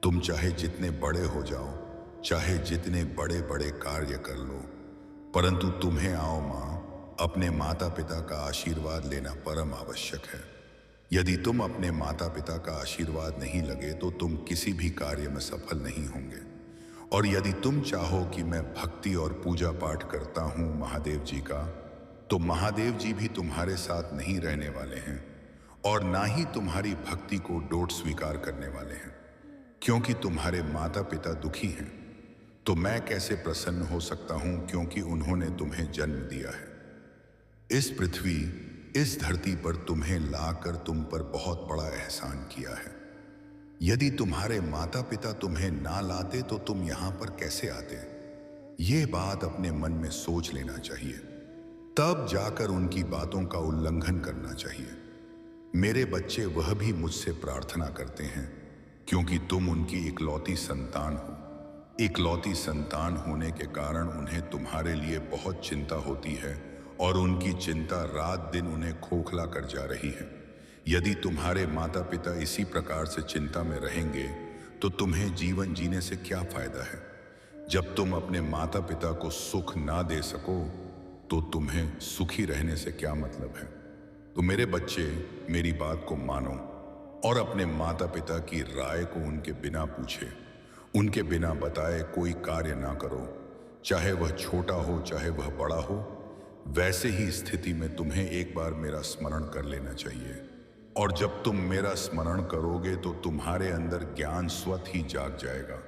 Speaker 1: तुम चाहे जितने बड़े हो जाओ, चाहे जितने बड़े बड़े कार्य कर लो, परंतु तुम्हें आओ माँ, अपने माता पिता का आशीर्वाद लेना परम आवश्यक है। यदि तुम अपने माता पिता का आशीर्वाद नहीं लगे तो तुम किसी भी कार्य में सफल नहीं होंगे। और यदि तुम चाहो कि मैं भक्ति और पूजा पाठ करता हूँ महादेव जी का, तो महादेव जी भी तुम्हारे साथ नहीं रहने वाले हैं और ना ही तुम्हारी भक्ति को डोट स्वीकार करने वाले हैं, क्योंकि तुम्हारे माता पिता दुखी हैं। तो मैं कैसे प्रसन्न हो सकता हूं, क्योंकि उन्होंने तुम्हें जन्म दिया है। इस पृथ्वी, इस धरती पर तुम्हें लाकर तुम पर बहुत बड़ा एहसान किया है। यदि तुम्हारे माता पिता तुम्हें ना लाते तो तुम यहां पर कैसे आते? यह बात अपने मन में सोच लेना चाहिए, तब जाकर उनकी बातों का उल्लंघन करना चाहिए। मेरे बच्चे वह भी मुझसे प्रार्थना करते हैं, क्योंकि तुम उनकी इकलौती संतान हो। इकलौती संतान होने के कारण उन्हें तुम्हारे लिए बहुत चिंता होती है और उनकी चिंता रात दिन उन्हें खोखला कर जा रही है। यदि तुम्हारे माता पिता इसी प्रकार से चिंता में रहेंगे तो तुम्हें जीवन जीने से क्या फायदा है? जब तुम अपने माता पिता को सुख ना दे सको तो तुम्हें सुखी रहने से क्या मतलब है? तो मेरे बच्चे, मेरी बात को मानो और अपने माता पिता की राय को उनके बिना पूछे, उनके बिना बताए कोई कार्य ना करो। चाहे वह छोटा हो, चाहे वह बड़ा हो, वैसे ही स्थिति में तुम्हें एक बार मेरा स्मरण कर लेना चाहिए। और जब तुम मेरा स्मरण करोगे तो तुम्हारे अंदर ज्ञान स्वत ही जाग जाएगा।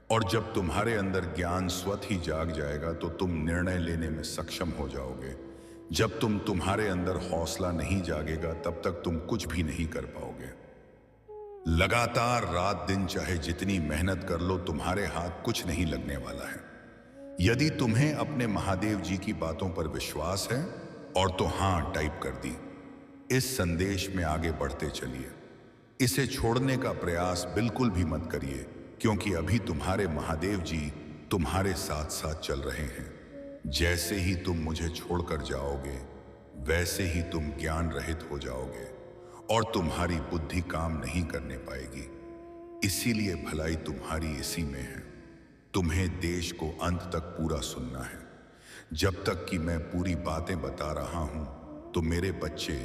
Speaker 1: और जब तुम्हारे अंदर ज्ञान स्वत ही जाग जाएगा तो तुम निर्णय लेने में सक्षम हो जाओगे। जब तुम्हारे अंदर हौसला नहीं जागेगा तब तक तुम कुछ भी नहीं कर पाओगे। लगातार रात दिन चाहे जितनी मेहनत कर लो, तुम्हारे हाथ कुछ नहीं लगने वाला है। यदि तुम्हें अपने महादेव जी की बातों पर विश्वास है और तो हाँ टाइप कर दी। इस संदेश में आगे बढ़ते चलिए। इसे छोड़ने का प्रयास बिल्कुल भी मत करिए, क्योंकि अभी तुम्हारे महादेव जी तुम्हारे साथ साथ चल रहे हैं। जैसे ही तुम मुझे छोड़कर जाओगे, वैसे ही तुम ज्ञान रहित हो जाओगे और तुम्हारी बुद्धि काम नहीं करने पाएगी। इसीलिए भलाई तुम्हारी इसी में है। तुम्हें देश को अंत तक पूरा सुनना है। जब तक कि मैं पूरी बातें बता रहा हूं तो मेरे बच्चे,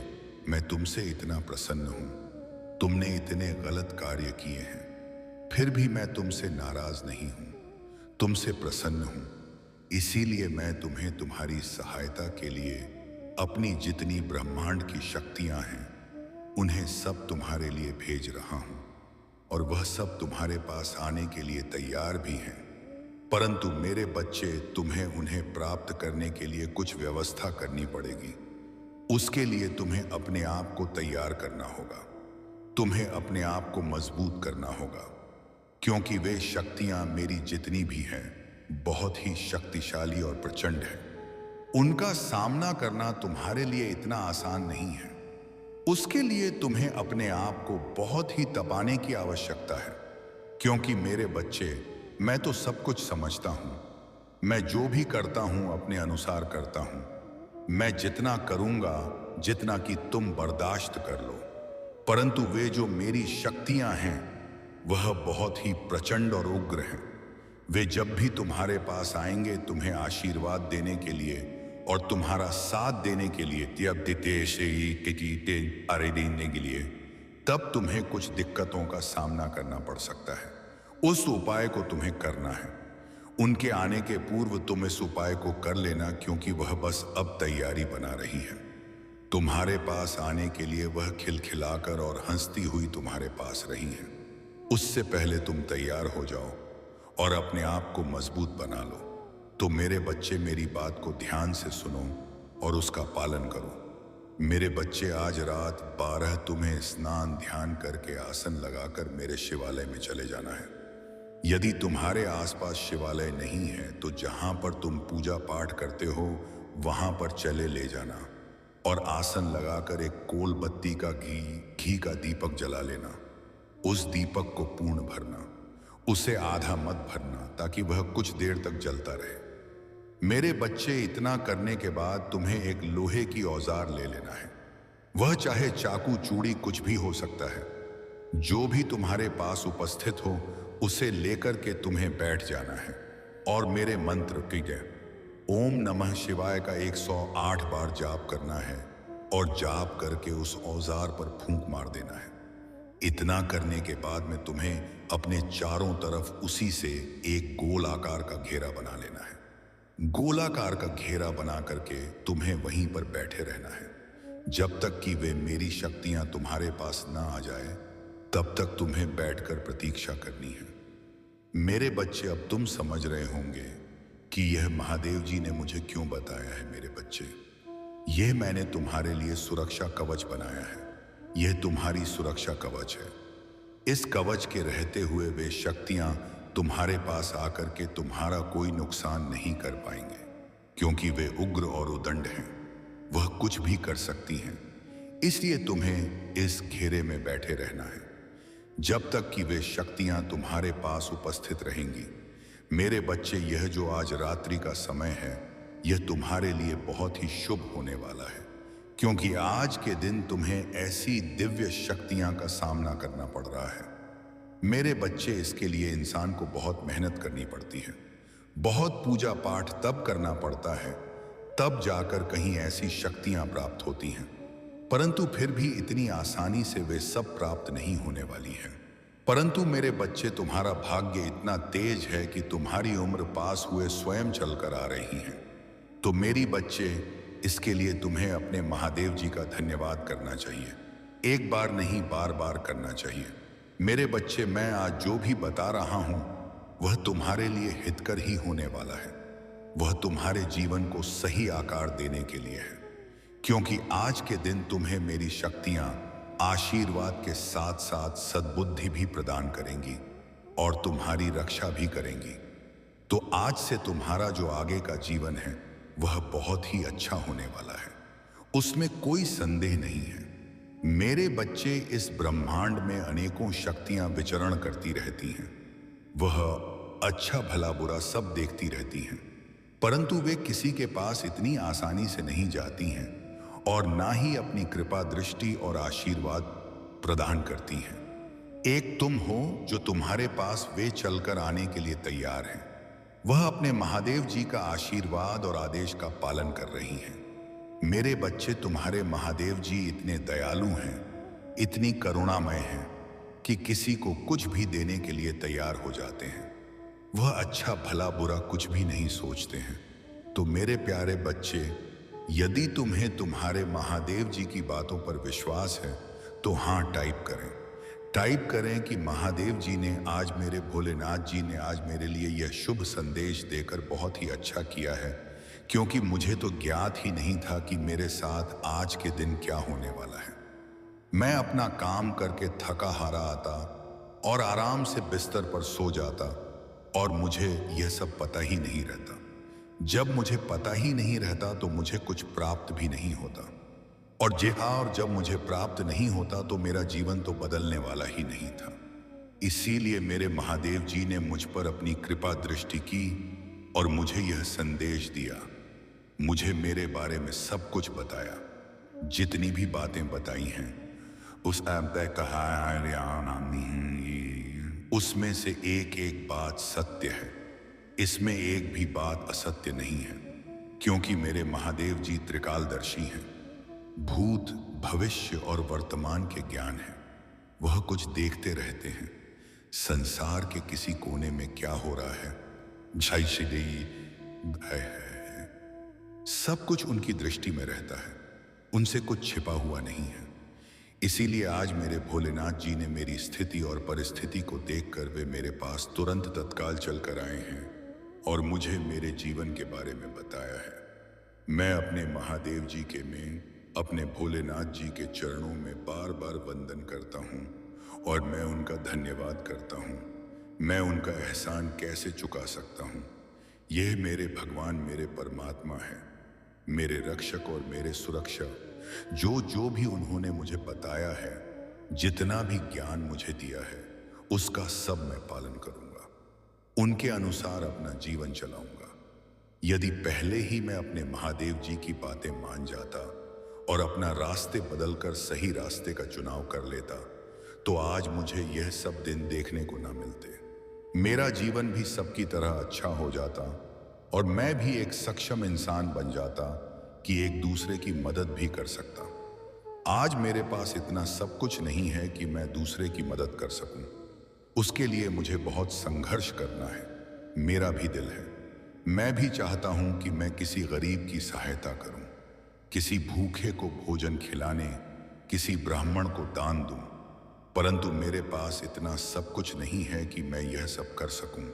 Speaker 1: मैं तुमसे इतना प्रसन्न हूं। तुमने इतने गलत कार्य किए हैं, फिर भी मैं तुमसे नाराज नहीं हूं, तुमसे प्रसन्न हूं। इसीलिए मैं तुम्हें तुम्हारी सहायता के लिए अपनी जितनी ब्रह्मांड की शक्तियां हैं उन्हें सब तुम्हारे लिए भेज रहा हूं, और वह सब तुम्हारे पास आने के लिए तैयार भी हैं। परंतु मेरे बच्चे, तुम्हें उन्हें प्राप्त करने के लिए कुछ व्यवस्था करनी पड़ेगी। उसके लिए तुम्हें अपने आप को तैयार करना होगा, तुम्हें अपने आप को मजबूत करना होगा, क्योंकि वे शक्तियां मेरी जितनी भी हैं बहुत ही शक्तिशाली और प्रचंड है। उनका सामना करना तुम्हारे लिए इतना आसान नहीं है। उसके लिए तुम्हें अपने आप को बहुत ही तपाने की आवश्यकता है, क्योंकि मेरे बच्चे, मैं तो सब कुछ समझता हूं। मैं जो भी करता हूं अपने अनुसार करता हूं। मैं जितना करूंगा जितना कि तुम बर्दाश्त कर लो, परंतु वे जो मेरी शक्तियां हैं वह बहुत ही प्रचंड और उग्र हैं। वे जब भी तुम्हारे पास आएंगे तुम्हें आशीर्वाद देने के लिए और तुम्हारा साथ देने के लिए, देने के लिए, तब तुम्हें कुछ दिक्कतों का सामना करना पड़ सकता है। उस उपाय को तुम्हें करना है। उनके आने के पूर्व तुम इस उपाय को कर लेना, क्योंकि वह बस अब तैयारी बना रही है। तुम्हारे पास आने के लिए वह खिलखिलाकर और हंसती हुई तुम्हारे पास रही है। उससे पहले तुम तैयार हो जाओ और अपने आप को मजबूत बना लो। तो मेरे बच्चे, मेरी बात को ध्यान से सुनो और उसका पालन करो। मेरे बच्चे, आज रात 12 तुम्हें स्नान ध्यान करके आसन लगाकर मेरे शिवालय में चले जाना है। यदि तुम्हारे आसपास शिवालय नहीं है तो जहां पर तुम पूजा पाठ करते हो वहां पर चले ले जाना और आसन लगाकर एक कोल बत्ती का घी का दीपक जला लेना। उस दीपक को पूर्ण भरना, उसे आधा मत भरना, ताकि वह कुछ देर तक जलता रहे। मेरे बच्चे, इतना करने के बाद तुम्हें एक लोहे की औजार ले लेना है। वह चाहे चाकू चूड़ी कुछ भी हो सकता है। जो भी तुम्हारे पास उपस्थित हो उसे लेकर के तुम्हें बैठ जाना है और मेरे मंत्र कीजिए ओम नमः शिवाय का 108 बार जाप करना है और जाप करके उस औजार पर फूंक मार देना है। इतना करने के बाद में तुम्हें अपने चारों तरफ उसी से एक गोल आकार का घेरा बना लेना है। गोलाकार का घेरा बना करके तुम्हें वहीं पर बैठे रहना है जब तक कि वे मेरी शक्तियां तुम्हारे पास ना आ जाए, तब तक तुम्हें बैठकर प्रतीक्षा करनी है। मेरे बच्चे, अब तुम समझ रहे होंगे कि यह महादेव जी ने मुझे क्यों बताया है। मेरे बच्चे, यह मैंने तुम्हारे लिए सुरक्षा कवच बनाया है। यह तुम्हारी सुरक्षा कवच है। इस कवच के रहते हुए वे शक्तियां तुम्हारे पास आकर के तुम्हारा कोई नुकसान नहीं कर पाएंगे, क्योंकि वे उग्र और उदंड हैं। वह कुछ भी कर सकती हैं। इसलिए तुम्हें इस घेरे में बैठे रहना है जब तक कि वे शक्तियां तुम्हारे पास उपस्थित रहेंगी। मेरे बच्चे, यह जो आज रात्रि का समय है, यह तुम्हारे लिए बहुत ही शुभ होने वाला है, क्योंकि आज के दिन तुम्हें ऐसी दिव्य शक्तियां का सामना करना पड़ रहा है। मेरे बच्चे, इसके लिए इंसान को बहुत मेहनत करनी पड़ती है। बहुत पूजा पाठ तब करना पड़ता है, तब जाकर कहीं ऐसी शक्तियां प्राप्त होती हैं। परंतु फिर भी इतनी आसानी से वे सब प्राप्त नहीं होने वाली हैं। परंतु मेरे बच्चे, तुम्हारा भाग्य इतना तेज है कि तुम्हारी उम्र पास हुए स्वयं चलकर आ रही है। तो मेरी बच्चे, इसके लिए तुम्हें अपने महादेव जी का धन्यवाद करना चाहिए। एक बार नहीं, बार बार करना चाहिए। मेरे बच्चे, मैं आज जो भी बता रहा हूं वह तुम्हारे लिए हितकर ही होने वाला है। वह तुम्हारे जीवन को सही आकार देने के लिए है, क्योंकि आज के दिन तुम्हें मेरी शक्तियां आशीर्वाद के साथ साथ सद्बुद्धि भी प्रदान करेंगी और तुम्हारी रक्षा भी करेंगी। तो आज से तुम्हारा जो आगे का जीवन है वह बहुत ही अच्छा होने वाला है, उसमें कोई संदेह नहीं है। मेरे बच्चे, इस ब्रह्मांड में अनेकों शक्तियां विचरण करती रहती हैं। वह अच्छा भला बुरा सब देखती रहती हैं, परंतु वे किसी के पास इतनी आसानी से नहीं जाती हैं और ना ही अपनी कृपा दृष्टि और आशीर्वाद प्रदान करती हैं। एक तुम हो जो तुम्हारे पास वे चलकर आने के लिए तैयार हैं। वह अपने महादेव जी का आशीर्वाद और आदेश का पालन कर रही हैं। मेरे बच्चे, तुम्हारे महादेव जी इतने दयालु हैं, इतनी करुणामय हैं कि किसी को कुछ भी देने के लिए तैयार हो जाते हैं। वह अच्छा भला बुरा कुछ भी नहीं सोचते हैं। तो मेरे प्यारे बच्चे, यदि तुम्हें तुम्हारे महादेव जी की बातों पर विश्वास है तो हाँ टाइप करें। टाइप करें कि महादेव जी ने आज, मेरे भोलेनाथ जी ने आज मेरे लिए यह शुभ संदेश देकर बहुत ही अच्छा किया है, क्योंकि मुझे तो ज्ञात ही नहीं था कि मेरे साथ आज के दिन क्या होने वाला है। मैं अपना काम करके थका हारा आता और आराम से बिस्तर पर सो जाता और मुझे यह सब पता ही नहीं रहता। जब मुझे पता ही नहीं रहता तो मुझे कुछ प्राप्त भी नहीं होता, और जब मुझे प्राप्त नहीं होता तो मेरा जीवन तो बदलने वाला ही नहीं था। इसीलिए मेरे महादेव जी ने मुझ पर अपनी कृपा दृष्टि की और मुझे यह संदेश दिया। मुझे मेरे बारे में सब कुछ बताया। जितनी भी बातें बताई हैं उस उसमें से एक एक बात सत्य है। इसमें एक भी बात असत्य नहीं है, क्योंकि मेरे महादेव जी त्रिकालदर्शी हैं। भूत, भविष्य और वर्तमान के ज्ञान है। वह कुछ देखते रहते हैं। संसार के किसी कोने में क्या हो रहा है, जय श्री सब कुछ उनकी दृष्टि में रहता है। उनसे कुछ छिपा हुआ नहीं है। इसीलिए आज मेरे भोलेनाथ जी ने मेरी स्थिति और परिस्थिति को देखकर वे मेरे पास तुरंत तत्काल चलकर आए हैं और मुझे मेरे जीवन के बारे में बताया है। मैं अपने महादेव जी के में अपने भोलेनाथ जी के चरणों में बार बार वंदन करता हूँ और मैं उनका धन्यवाद करता हूँ। मैं उनका एहसान कैसे चुका सकता हूँ। यह मेरे भगवान, मेरे परमात्मा हैं, मेरे रक्षक और मेरे सुरक्षा। जो भी उन्होंने मुझे बताया है, जितना भी ज्ञान मुझे दिया है, उसका सब मैं पालन करूंगा। उनके अनुसार अपना जीवन चलाऊंगा। यदि पहले ही मैं अपने महादेव जी की बातें मान जाता और अपना रास्ते बदलकर सही रास्ते का चुनाव कर लेता, तो आज मुझे यह सब दिन देखने को ना मिलते। मेरा जीवन भी सबकी तरह अच्छा हो जाता और मैं भी एक सक्षम इंसान बन जाता कि एक दूसरे की मदद भी कर सकता। आज मेरे पास इतना सब कुछ नहीं है कि मैं दूसरे की मदद कर सकूं। उसके लिए मुझे बहुत संघर्ष करना है। मेरा भी दिल है, मैं भी चाहता हूं कि मैं किसी गरीब की सहायता करूं, किसी भूखे को भोजन खिलाने, किसी ब्राह्मण को दान दूं, परंतु मेरे पास इतना सब कुछ नहीं है कि मैं यह सब कर सकूं।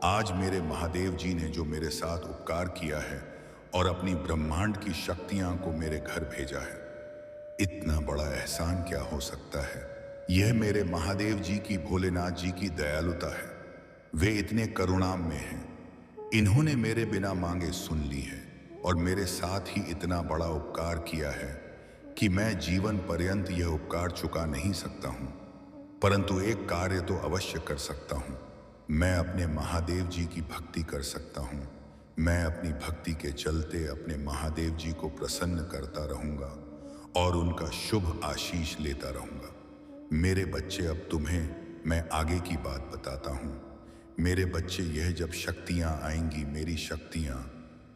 Speaker 1: आज मेरे महादेव जी ने जो मेरे साथ उपकार किया है और अपनी ब्रह्मांड की शक्तियां को मेरे घर भेजा है, इतना बड़ा एहसान क्या हो सकता है। यह मेरे महादेव जी की, भोलेनाथ जी की दयालुता है। वे इतने करुणामय हैं। इन्होंने मेरे बिना मांगे सुन ली है और मेरे साथ ही इतना बड़ा उपकार किया है कि मैं जीवन पर्यंत यह उपकार चुका नहीं सकता हूं, परंतु एक कार्य तो अवश्य कर सकता हूं। मैं अपने महादेव जी की भक्ति कर सकता हूं। मैं अपनी भक्ति के चलते अपने महादेव जी को प्रसन्न करता रहूंगा और उनका शुभ आशीष लेता रहूंगा। मेरे बच्चे, अब तुम्हें मैं आगे की बात बताता हूं। मेरे बच्चे, यह जब शक्तियां आएंगी, मेरी शक्तियां,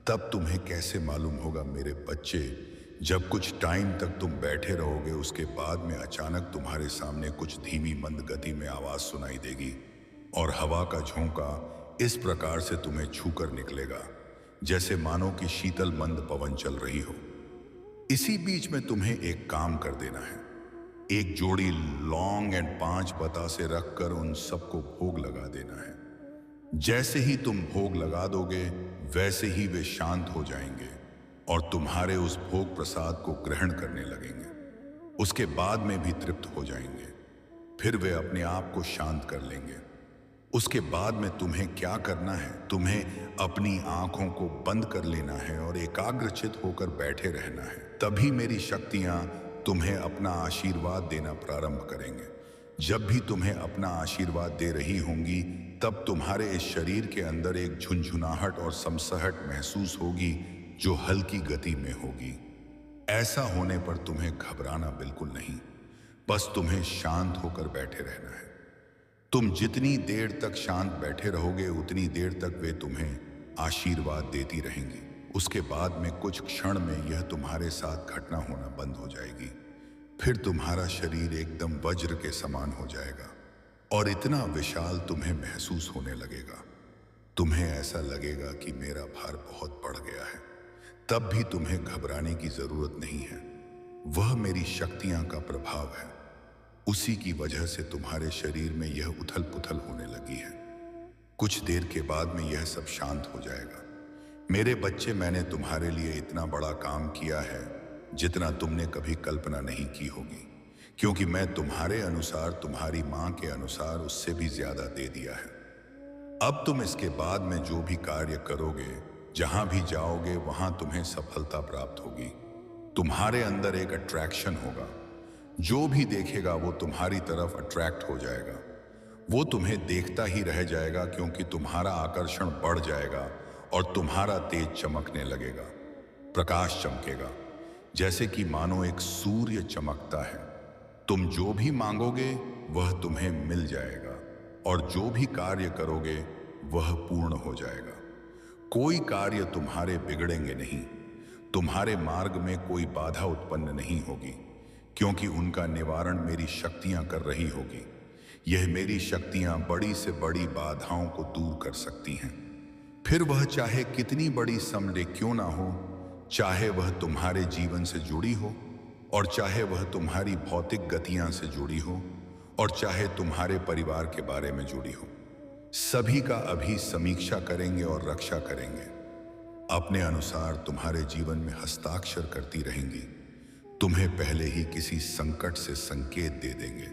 Speaker 1: तब तुम्हें कैसे मालूम होगा मेरे बच्चे। जब कुछ टाइम तक तुम बैठे रहोगे, उसके बाद में अचानक तुम्हारे सामने कुछ धीमी मंद गति में आवाज सुनाई देगी और हवा का झोंका इस प्रकार से तुम्हें छूकर निकलेगा जैसे मानो कि शीतल मंद पवन चल रही हो। इसी बीच में तुम्हें एक काम कर देना है। एक जोड़ी लौंग एंड 5 बतासे रखकर उन सबको भोग लगा देना है। जैसे ही तुम भोग लगा दोगे, वैसे ही वे शांत हो जाएंगे और तुम्हारे उस भोग प्रसाद को ग्रहण करने लगेंगे। उसके बाद में भी तृप्त हो जाएंगे। फिर वे अपने आप को शांत कर लेंगे। उसके बाद में तुम्हें क्या करना है, तुम्हें अपनी आंखों को बंद कर लेना है और एकाग्रचित होकर बैठे रहना है। तभी मेरी शक्तियां तुम्हें अपना आशीर्वाद देना प्रारंभ करेंगे। जब भी तुम्हें अपना आशीर्वाद दे रही होंगी, तब तुम्हारे इस शरीर के अंदर एक झुनझुनाहट और समसहट महसूस होगी जो हल्की गति में होगी। ऐसा होने पर तुम्हें घबराना बिल्कुल नहीं, बस तुम्हें शांत होकर बैठे रहना है। तुम जितनी देर तक शांत बैठे रहोगे, उतनी देर तक वे तुम्हें आशीर्वाद देती रहेंगी। उसके बाद में कुछ क्षण में यह तुम्हारे साथ घटना होना बंद हो जाएगी। फिर तुम्हारा शरीर एकदम वज्र के समान हो जाएगा और इतना विशाल तुम्हें महसूस होने लगेगा। तुम्हें ऐसा लगेगा कि मेरा भार बहुत बढ़ गया है। तब भी तुम्हें घबराने की जरूरत नहीं है। वह मेरी शक्तियां का प्रभाव है। उसी की वजह से तुम्हारे शरीर में यह उथल पुथल होने लगी है। कुछ देर के बाद में यह सब शांत हो जाएगा। मेरे बच्चे, मैंने तुम्हारे लिए इतना बड़ा काम किया है जितना तुमने कभी कल्पना नहीं की होगी, क्योंकि मैं तुम्हारे अनुसार, तुम्हारी मां के अनुसार उससे भी ज्यादा दे दिया है। अब तुम इसके बाद में जो भी कार्य करोगे, जहां भी जाओगे, वहां तुम्हें सफलता प्राप्त होगी। तुम्हारे अंदर एक अट्रैक्शन होगा। जो भी देखेगा वो तुम्हारी तरफ अट्रैक्ट हो जाएगा। वो तुम्हें देखता ही रह जाएगा, क्योंकि तुम्हारा आकर्षण बढ़ जाएगा और तुम्हारा तेज चमकने लगेगा। प्रकाश चमकेगा, जैसे कि मानो एक सूर्य चमकता है। तुम जो भी मांगोगे वह तुम्हें मिल जाएगा और जो भी कार्य करोगे वह पूर्ण हो जाएगा। कोई कार्य तुम्हारे बिगड़ेंगे नहीं। तुम्हारे मार्ग में कोई बाधा उत्पन्न नहीं होगी, क्योंकि उनका निवारण मेरी शक्तियां कर रही होगी। यह मेरी शक्तियां बड़ी से बड़ी बाधाओं को दूर कर सकती हैं। फिर वह चाहे कितनी बड़ी समले क्यों ना हो, चाहे वह तुम्हारे जीवन से जुड़ी हो और चाहे वह तुम्हारी भौतिक गतियां से जुड़ी हो और चाहे तुम्हारे परिवार के बारे में जुड़ी हो, सभी का अभी समीक्षा करेंगे और रक्षा करेंगे। अपने अनुसार तुम्हारे जीवन में हस्ताक्षर करती रहेंगी। तुम्हें पहले ही किसी संकट से संकेत दे देंगे।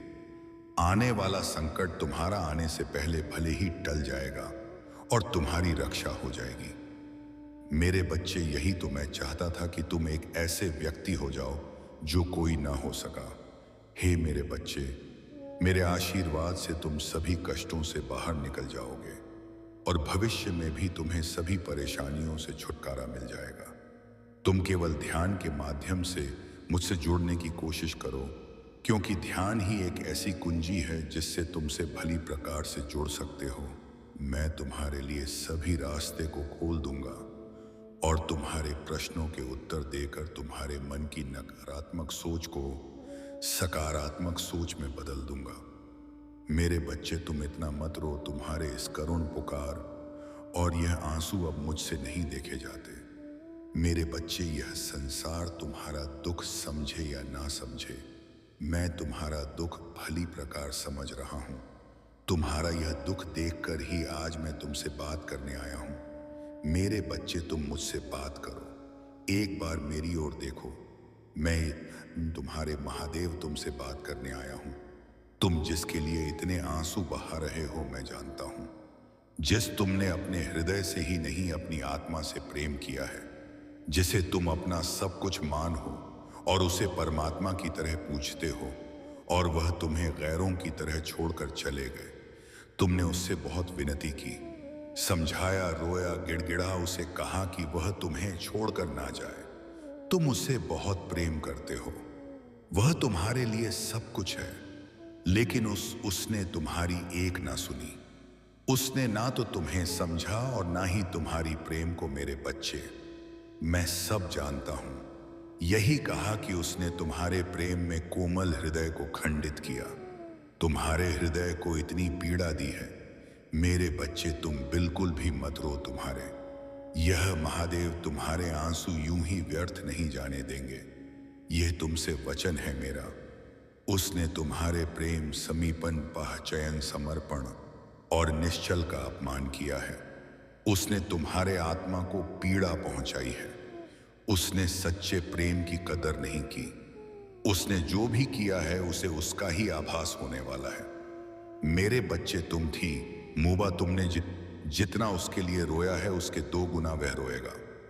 Speaker 1: आने वाला संकट तुम्हारा आने से पहले भले ही टल जाएगा और तुम्हारी रक्षा हो जाएगी। मेरे बच्चे, यही तो मैं चाहता था कि तुम एक ऐसे व्यक्ति हो जाओ जो कोई ना हो सका। हे मेरे बच्चे, मेरे आशीर्वाद से तुम सभी कष्टों से बाहर निकल जाओगे और भविष्य में भी तुम्हें सभी परेशानियों से छुटकारा मिल जाएगा। तुम केवल ध्यान के माध्यम से मुझसे जुड़ने की कोशिश करो, क्योंकि ध्यान ही एक ऐसी कुंजी है जिससे तुमसे भली प्रकार से जुड़ सकते हो। मैं तुम्हारे लिए सभी रास्ते को खोल दूंगा और तुम्हारे प्रश्नों के उत्तर देकर तुम्हारे मन की नकारात्मक सोच को सकारात्मक सोच में बदल दूंगा। मेरे बच्चे, तुम इतना मत रो। तुम्हारे इस करुण पुकार और यह आंसू अब मुझसे नहीं देखे जाते। मेरे बच्चे, यह संसार तुम्हारा दुख समझे या ना समझे, मैं तुम्हारा दुख भली प्रकार समझ रहा हूं। तुम्हारा यह दुख देखकर ही आज मैं तुमसे बात करने आया हूं। मेरे बच्चे, तुम मुझसे बात करो। एक बार मेरी ओर देखो। मैं तुम्हारे महादेव तुमसे बात करने आया हूं। तुम जिसके लिए इतने आंसू बहा रहे हो, मैं जानता हूं। जिस तुमने अपने हृदय से ही नहीं, अपनी आत्मा से प्रेम किया है, जिसे तुम अपना सब कुछ मान हो और उसे परमात्मा की तरह पूजते हो, और वह तुम्हें गैरों की तरह छोड़कर चले गए। तुमने उससे बहुत विनती की, समझाया, रोया, गिड़गिड़ा, उसे कहा कि वह तुम्हें छोड़कर ना जाए। तुम उससे बहुत प्रेम करते हो, वह तुम्हारे लिए सब कुछ है, लेकिन उसने तुम्हारी एक ना सुनी। उसने ना तो तुम्हें समझा और ना ही तुम्हारी प्रेम को। मेरे बच्चे, मैं सब जानता हूं। यही कहा कि उसने तुम्हारे प्रेम में कोमल हृदय को खंडित किया, तुम्हारे हृदय को इतनी पीड़ा दी है। मेरे बच्चे, तुम बिल्कुल भी मत रो। यह महादेव तुम्हारे आंसू यूं ही व्यर्थ नहीं जाने देंगे। यह तुमसे वचन है मेरा। उसने तुम्हारे प्रेम, समीपन, पहचयन, समर्पण और निश्चल का अपमान किया है। उसने तुम्हारे आत्मा को पीड़ा पहुंचाई है। उसने सच्चे प्रेम की कदर नहीं की। उसने जो भी किया है उसे उसका ही आभास होने वाला है। मेरे बच्चे, तुम थी मूबा, तुमने जितना उसके लिए रोया है उसके 2 गुना वह रोएगा।